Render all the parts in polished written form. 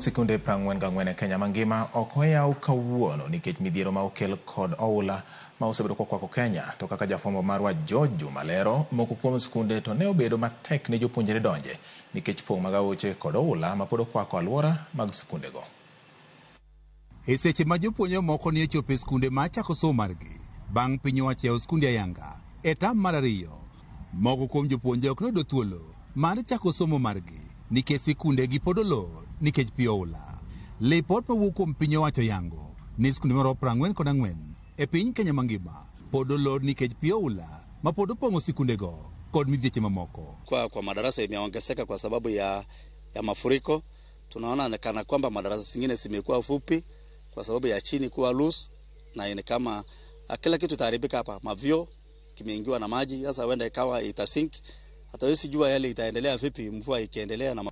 Sikunde 44 e Kenya mangima ok oyaw kawuono nikech midhiero ma okel kod oula ma osebedo kokwako Kenya. To kaka jafwambo marwa George Juma lero, moko kuom sikunde to ne obedo matek ne jopuonjre donje nikech pong' mag aoche kod oula ma pod okwako alwora mag sikundego. E seche ma jopuonjre moko ni ochopo e sikunde ma chako somo margi bang' piny owacho yawo sikunde ayanga e tam mar ariyo, moko kuom jopuonjre ok noyudo thuolo mar chako somo margi nikech sikunde gi pod olor nikech pi oula. Lipot mawuok kuom piny owacho yango ni sikunde maromo 44 e piny Kenya mangima pod olor nikech pi oula ma pod opong'o sikundego kod midhieche mamoko. Kwa madarasa imeongezeka kwa sababu ya mafuriko. Tunaona kana kwamba madarasa zingine zimekuwa fupi kwa sababu ya chini kuwa loose, na ni kama kila kitu taharibika hapa. Mavyo kimeingiwa na maji, sasa wenda ikawa itasink. Hata wewe sijua yale itaendelea vipi mvua ikiendelea na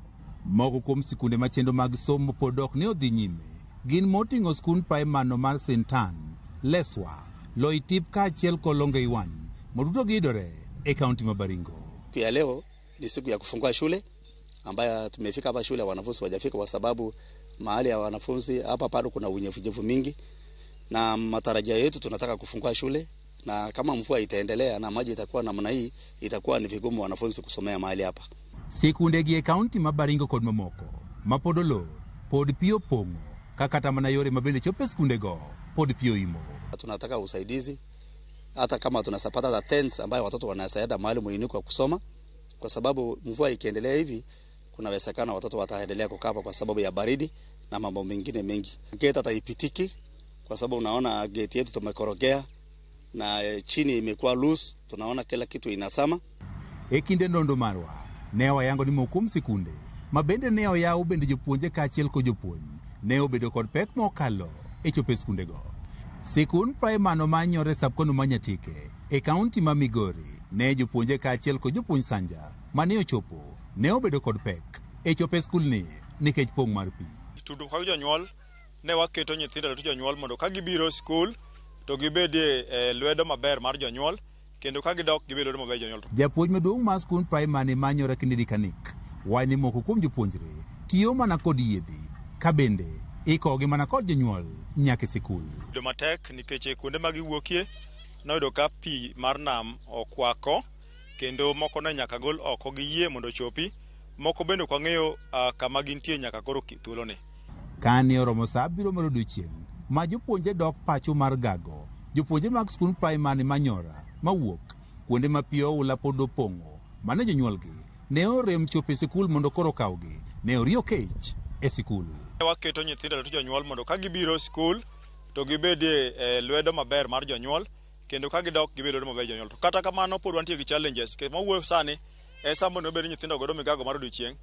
moko kuom sikunde machendo mag somo pod ok ne odhi nyime gin moting'o skund primary mar St. Ann, Leswa, Loitip kaachiel kod Longeiwan moduto giyudore e kaunti ma Baringo. Ya leo ni siku ya kufungua shule ambayo tumefika hapa shule wanafunzi wajafika kwa sababu mahali ya wanafunzi hapa bado kuna unyevu mingi, na matarajio yetu tunataka kufungua shule, na kama mvua itaendelea na maji itakuwa namna hii itakuwa ni vigumu wanafunzi kusomea mahali hapa. Sikunde gi e kaunti ma Baringo kod mamoko ma pod olor pod pi opong'o kata mana yore mabende chopo sikundego pod pi oimo. Tunataka usaidizi hata kama tunasapata the tents ambayo watoto wanasaidia mahali muhimu kwa kusoma, kwa sababu mvua ikiendelea hivi kuna uwezekano watoto wataendelea kukaa kwa sababu ya baridi na mambo mengine mengi. Gate hata ipitiki kwa sababu unaona gate yetu tumekorogea na chini imekuwa loose, tunaona kila kitu inasama. E kinde ndondo marwa ne wayango ni mokum sikunde ma bende ne oyaw bende jopuonje kaachiel kod jopuonj ne obedo kod pek mokalo e chopo sikundego. Sikund primary manyore Sabkono Manyatike e kaunti ma Migori ne jopuonje kaachiel kod jopuonj Sanja mane ochopo ne obedo kod pek e chopo skulni nikech pong' mar pi. Tudo ka jonyuol ne waketo nyithindo to jonyuol mondo ka gibiro skul to gibedie lwedo maber mar jonyuol, kendo ka gidok gibedo maber jonyuol. Japuonj maduong' mar skund primary manyore Kennedy Kanik wani moko kuom jopuonjre tiyo mana kod yiedhi ka bende ikogi mana kod jonyuol nyaka sikul. Bedo matek nikech kuonde ma giwuokie noyudo ka pi mar nam okwako, kendo moko ne nyaka gol oko gi yie mondo chopi, moko bende kwa ng'eyo kama gintie nyaka koro thuolone. Kane oromo sa abiro mar odiechieng' ma jopuonje dok pacho mar gago, jopuonje mag skund primary manyora mawuok kuonde ma pi oula pod opong'o mane jonyuolgi ne orem chopo e sikul mondo koro kawgi ne oriyo kech e sikul. Waketo nyithindo to jonyuol mondo ka gibiro skul to gibedie lwedo maber mar jonyuol, kendo ka gidok gibedo maber jonyuol. To kata kamano pod wantie gi challenges ke mawuoyo sani e samo no bedo nyithindo godo migago mar odiechieng',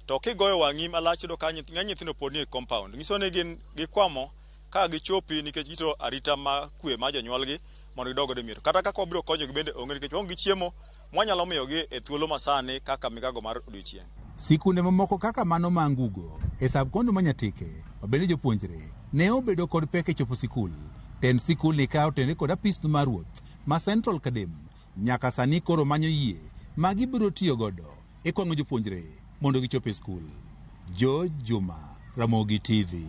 to kigoyo wang'i malach do ka nyithindo pod ni e compound. Nyiso ni gin gikwamo ka gichopi nikech gito arita ma kwe ma jonyuolgi mondo gidog godo miero. Kata kaka obiro konyogi bende onge nikech onge chiemo mwanyalo miyogi e thuolo masani kaka migago mar odiechieng'. Sikunde mamoko kaka mano ma Ngugo e Sabkono Manyatike mabende jopuonjre ne obedo kod pek e chopo sikul. Tend sikul ni kawo tende kod apis mar ruoth ma Central Academy nyaka sani koro manyo yie ma gibiro tiyo godo e kwang'o jopuonjre mondo gichop e skul. George Juma, Ramogi TV.